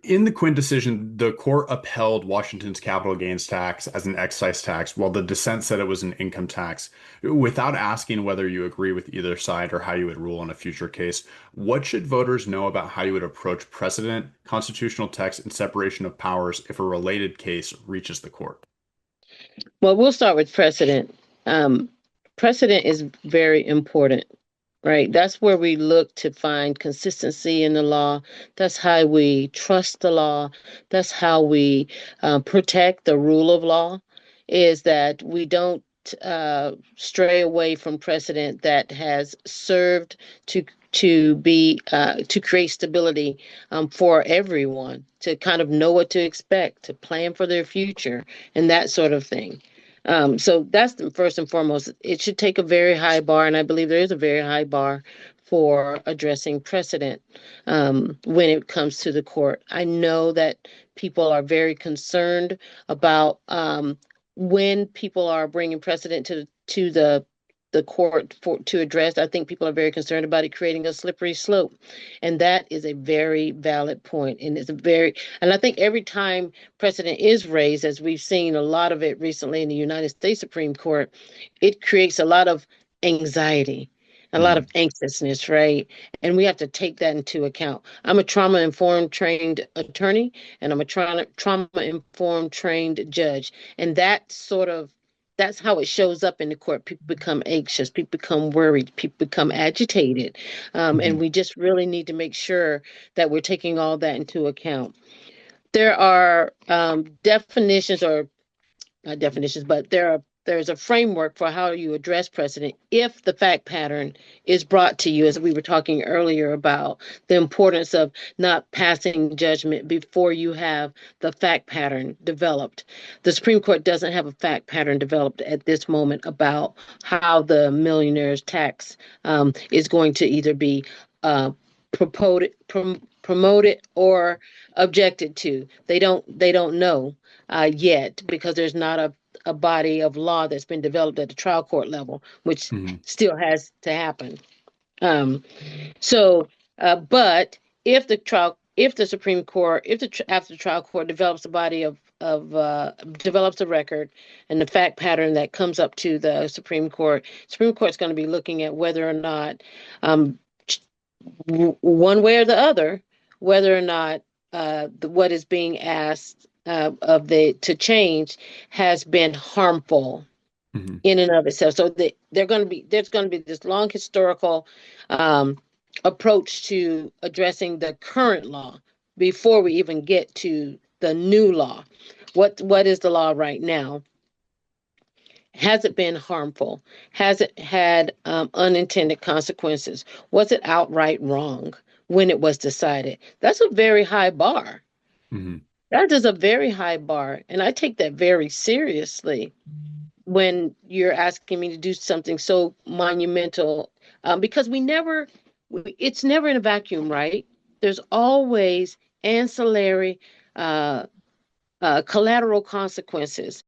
In the Quinn decision, the court upheld Washington's capital gains tax as an excise tax, while the dissent said it was an income tax. Without asking whether you agree with either side or how you would rule in a future case, what should voters know about how you would approach precedent, constitutional text, and separation of powers if a related case reaches the court? Well, we'll start with precedent. Um, Precedent is very important, right? That's where we look to find consistency in the law. That's how we trust the law. That's how we protect the rule of law, is that we don't stray away from precedent that has served to create stability for everyone, to kind of know what to expect, to plan for their future, and that sort of thing. So that's the first and foremost. It should take a very high bar, and I believe there is a very high bar for addressing precedent when it comes to the court. I know that people are very concerned about when people are bringing precedent to the court for to address. I think people are very concerned about it creating a slippery slope, and that is a very valid point, and I think every time precedent is raised, as we've seen a lot of it recently in the United States Supreme Court, it creates a lot of anxiety, a lot of Mhm. anxiousness, right? And we have to take that into account. I'm a trauma informed trained attorney, and I'm a trauma informed trained judge. And that's how it shows up in the court. People become anxious, people become worried, people become agitated. And Mhm. we just really need to make sure that we're taking all that into account. There are definitions, or not definitions, but there's a framework for how you address precedent if the fact pattern is brought to you, as we were talking earlier about the importance of not passing judgment before you have the fact pattern developed. The Supreme Court doesn't have a fact pattern developed at this moment about how the millionaire's tax is going to either be uh, promoted or objected to. They don't know yet, because there's not a body of law that's been developed at the trial court level, which Mhm. still has to happen. Um, but if the Supreme Court, after the trial court develops a body of develops a record and the fact pattern that comes up to the Supreme Court's going to be looking at whether or not, um, one way or the other, whether or not what is being asked of the to change has been harmful Mhm. in and of itself. So there's going to be this long historical um, approach to addressing the current law before we even get to the new law. What is the law right now? Has it been harmful? Has it had unintended consequences? Was it outright wrong when it was decided? That's a very high bar. Mhm. That is a very high bar, and I take that very seriously when you're asking me to do something so monumental, because it's never in a vacuum, right? There's always ancillary uh, collateral consequences